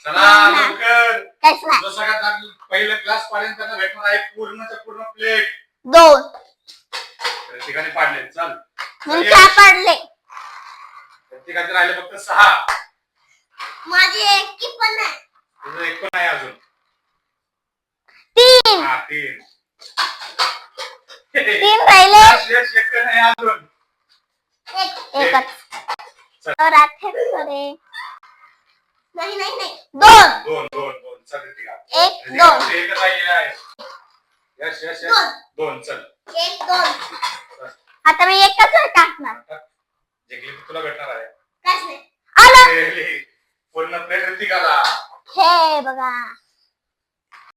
चला लवकर कसला जो सगळ्यात पहिलं क्लास पर्यंत त्यांना भेटणार आहे पूर्णच्या पूर्ण प्लेट 2 ठिकाणी पाडले चल मी 4 पाडले ठिकाणी राहिले फक्त 6 माझी एक की पण नाही तुझं एक पण आहे अजून 3 हा 3 राहिले यश एक नाही अजून एकच तर आता करे नाही नाही नाही 2 2 चल ठीक आहे 1 2 एक राहिले आहे यश 2 चल